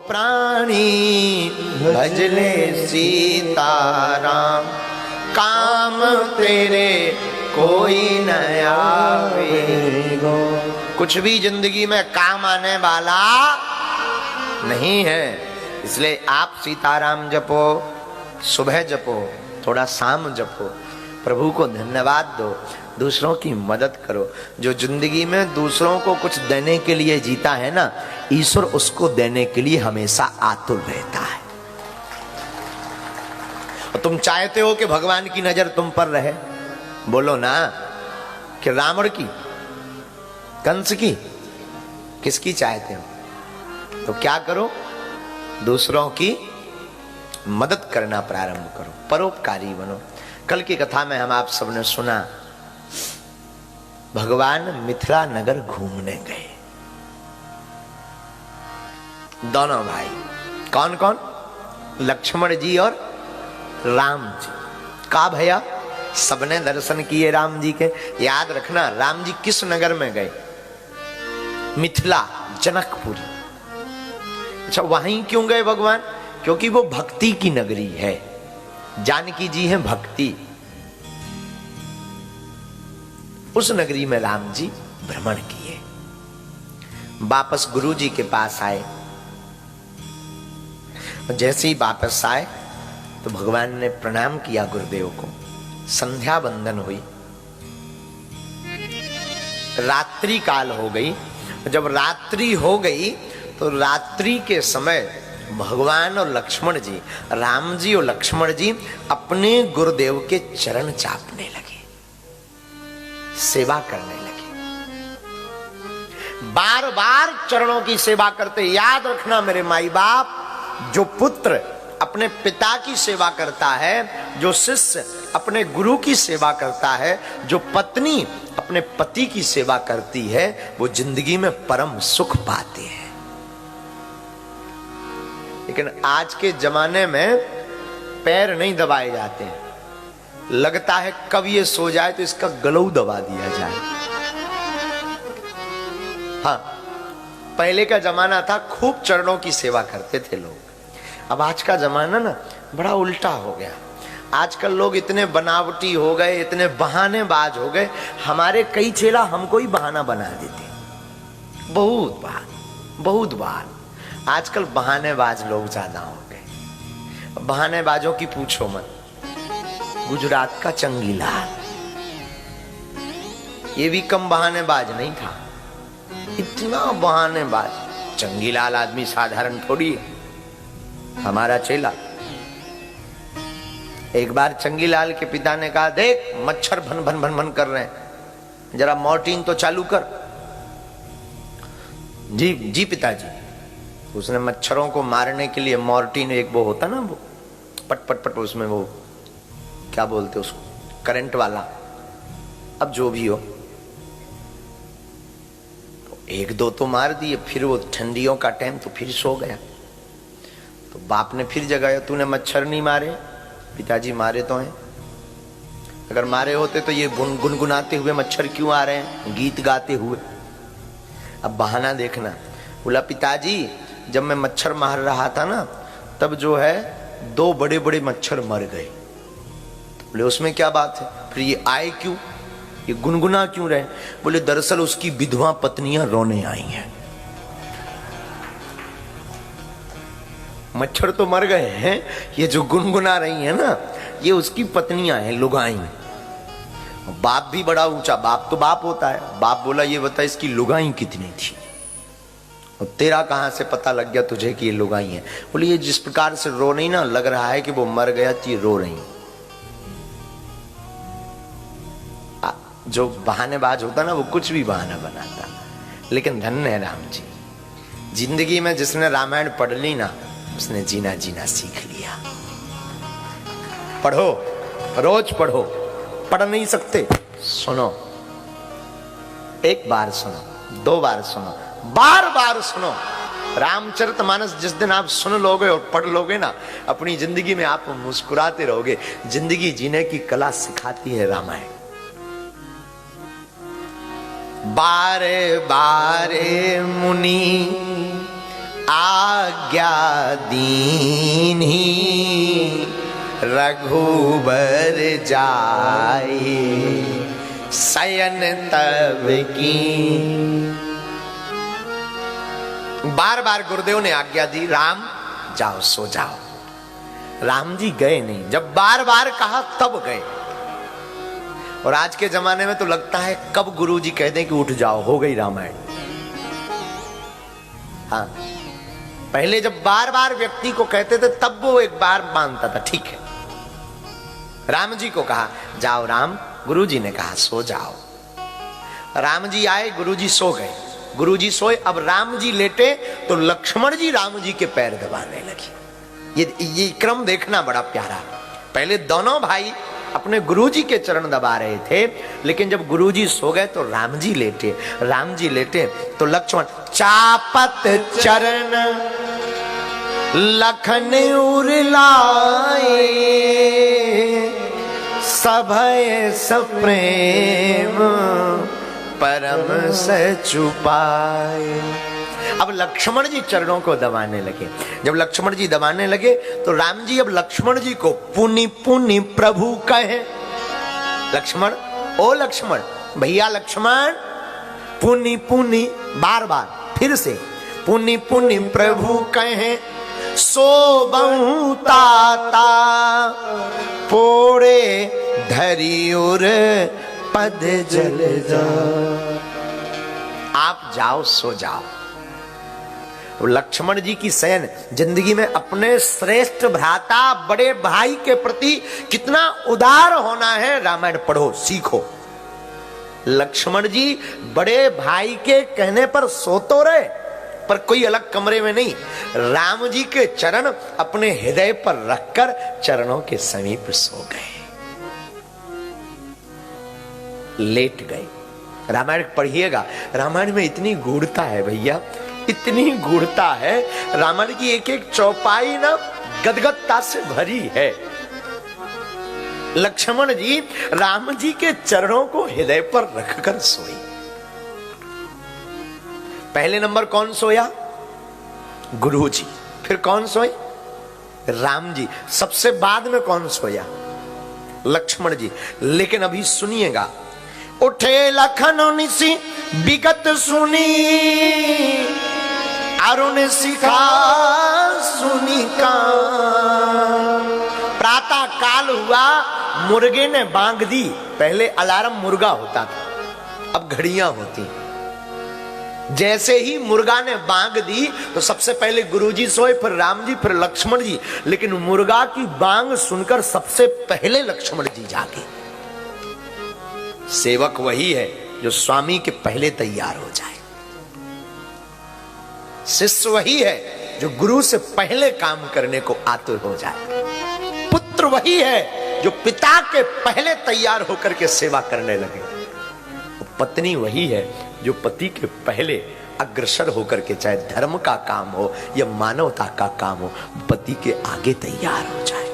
प्राणी भजले सीताराम, काम तेरे कोई न आवेगो। कुछ भी जिंदगी में काम आने वाला नहीं है, इसलिए आप सीताराम जपो, सुबह जपो, थोड़ा शाम जपो, प्रभु को धन्यवाद दो, दूसरों की मदद करो। जो जिंदगी में दूसरों को कुछ देने के लिए जीता है ना, ईश्वर उसको देने के लिए हमेशा आतुर रहता है। और तुम चाहते हो कि भगवान की नजर तुम पर रहे, बोलो ना कि रावण की, कंस की, किसकी चाहते हो? तो क्या करो, दूसरों की मदद करना प्रारंभ करो, परोपकारी बनो। कल की कथा में हम आप सबने सुना, भगवान मिथिला नगर घूमने गए, दोनों भाई। कौन कौन? लक्ष्मण जी और राम जी। का भैया सबने दर्शन किए राम जी के। याद रखना, राम जी किस नगर में गए? मिथिला, जनकपुरी। अच्छा, वहीं क्यों गए भगवान? क्योंकि वो भक्ति की नगरी है। जानकी जी हैं भक्ति। उस नगरी में राम जी भ्रमण किए, वापस गुरु जी के पास आए। जैसे ही वापस आए तो भगवान ने प्रणाम किया गुरुदेव को, संध्या वंदन हुई, रात्रि काल हो गई। जब रात्रि हो गई तो रात्रि के समय भगवान और लक्ष्मण जी, राम जी और लक्ष्मण जी अपने गुरुदेव के चरण चापने लगे, सेवा करने लगे, बार बार चरणों की सेवा करते। याद रखना मेरे माई बाप, जो पुत्र अपने पिता की सेवा करता है, जो शिष्य अपने गुरु की सेवा करता है, जो पत्नी अपने पति की सेवा करती है, वो जिंदगी में परम सुख पाते हैं। लेकिन आज के जमाने में पैर नहीं दबाए जाते हैं, लगता है कब ये सो जाए तो इसका गलऊ दबा दिया जाए। हाँ, पहले का जमाना था, खूब चरणों की सेवा करते थे लोग। अब आज का जमाना ना बड़ा उल्टा हो गया। आजकल लोग इतने बनावटी हो गए, इतने बहानेबाज हो गए। हमारे कई चेला हमको ही बहाना बना देते, बहुत बार। आजकल बहानेबाज लोग ज्यादा हो गए। बहानेबाजों की पूछो मत। गुजरात का चंगीलाल, ये भी कम बहानेबाज नहीं था, इतना बहानेबाज। चंगीलाल आदमी साधारण थोड़ी है, हमारा चेला। एक बार चंगीलाल के पिता ने कहा, देख मच्छर भन भन भन भन कर रहे हैं, जरा मॉर्टिन तो चालू कर। जी जी पिताजी। उसने मच्छरों को मारने के लिए मॉर्टिन, एक वो होता ना, वो पट पट पट, उसमें वो क्या बोलते उसको, करंट वाला, अब जो भी हो, तो एक दो तो मार दिए। फिर वो ठंडियों का टाइम, तो फिर सो गया। तो बाप ने फिर जगाया, तूने मच्छर नहीं मारे? पिताजी मारे तो हैं। अगर मारे होते तो ये गुनगुनाते हुए मच्छर क्यों आ रहे हैं, गीत गाते हुए? अब बहाना देखना। बोला, पिताजी जब मैं मच्छर मार रहा था ना, तब जो है 2 बड़े बड़े मच्छर मर गए। बोले उसमें क्या बात है? फिर ये आए क्यों, ये गुनगुना क्यों रहे? बोले दरअसल उसकी विधवा पत्नियां रोने आई हैं। मच्छर तो मर गए हैं, ये जो गुनगुना रही है ना, ये उसकी पत्नियां हैं, लुगाई। बाप भी बड़ा ऊंचा, बाप तो बाप होता है। बाप बोला, ये बता इसकी लुगाई कितनी थी? और तेरा कहां से पता लग गया तुझे कि ये लुगाई है? बोले ये जिस प्रकार से रो नहीं ना, लग रहा है कि वो मर गया तो ये रो रही। जो बहानेबाज होता ना, वो कुछ भी बहाना बनाता। लेकिन धन्य है राम जी, जिंदगी में जिसने रामायण पढ़ ली ना, उसने जीना जीना सीख लिया। पढ़ो, रोज पढ़ो। पढ़ नहीं सकते, सुनो, एक बार सुनो, 2 बार सुनो, बार बार सुनो। रामचरितमानस जिस दिन आप सुन लोगे और पढ़ लोगे ना, अपनी जिंदगी में आप मुस्कुराते रहोगे। जिंदगी जीने की कला सिखाती है रामायण। बारे बारे मुनि आज्ञा दीन्ही रघुबर जाए, शयन तब की। बार बार गुरुदेव ने आज्ञा दी, राम जाओ सो जाओ। राम जी गए नहीं, जब बार बार कहा तब गए। और आज के जमाने में तो लगता है कब गुरुजी कह दें कि उठ जाओ, हो गई रामायण। हाँ, पहले जब बार बार व्यक्ति को कहते थे तब वो एक बार मानता था, ठीक है। राम जी को कहा जाओ राम, गुरुजी ने कहा सो जाओ। राम जी आए, गुरुजी सो गए। गुरुजी सोए, अब राम जी लेटे तो लक्ष्मण जी राम जी के पैर दबाने लगे। ये क्रम देखना बड़ा प्यारा। पहले दोनों भाई अपने गुरुजी के चरण दबा रहे थे, लेकिन जब गुरुजी सो गए तो राम जी लेटे। राम जी लेटे तो लक्ष्मण चापत चरण लखन उरलाए, सभय सप्रेम परम सचुपाए। अब लक्ष्मण जी चरणों को दबाने लगे। जब लक्ष्मण जी दबाने लगे तो राम जी अब लक्ष्मण जी को पुनि पुनि प्रभु कहे। लक्ष्मण, ओ लक्ष्मण, भैया लक्ष्मण, पुनि पुनि, बार बार फिर से पुनि पुनि प्रभु कहे, सो बहु ताता पोड़े धरियुर पद जल जा। आप जाओ सो जाओ। लक्ष्मण जी की शयन, जिंदगी में अपने श्रेष्ठ भ्राता बड़े भाई के प्रति कितना उदार होना है, रामायण पढ़ो सीखो। लक्ष्मण जी बड़े भाई के कहने पर सो तो रहे, पर कोई अलग कमरे में नहीं, राम जी के चरण अपने हृदय पर रखकर चरणों के समीप सो गए, लेट गए। रामायण पढ़िएगा, रामायण में इतनी गूढ़ता है भैया, इतनी गूढ़ता है। रामायण की एक एक चौपाई ना गदगदता से भरी है। लक्ष्मण जी राम जी के चरणों को हृदय पर रखकर सोए। पहले नंबर कौन सोया? गुरु जी। फिर कौन सोए? राम जी। सबसे बाद में कौन सोया? लक्ष्मण जी। लेकिन अभी सुनिएगा, उठे लखन निसी विगत सुनी, अरुण शिखा सुनी का। प्रातः काल हुआ, मुर्गे ने बांग दी। पहले अलार्म मुर्गा होता था, अब घड़ियां होती। जैसे ही मुर्गा ने बांग दी तो सबसे पहले गुरुजी सोए, फिर राम जी, फिर लक्ष्मण जी। लेकिन मुर्गा की बांग सुनकर सबसे पहले लक्ष्मण जी जागे। सेवक वही है जो स्वामी के पहले तैयार हो जाए। शिष्य वही है जो गुरु से पहले काम करने को आतुर हो जाए। पुत्र वही है जो पिता के पहले तैयार होकर के सेवा करने लगे। पत्नी वही है जो पति के पहले अग्रसर होकर के, चाहे धर्म का काम हो या मानवता का काम हो, पति के आगे तैयार हो जाए।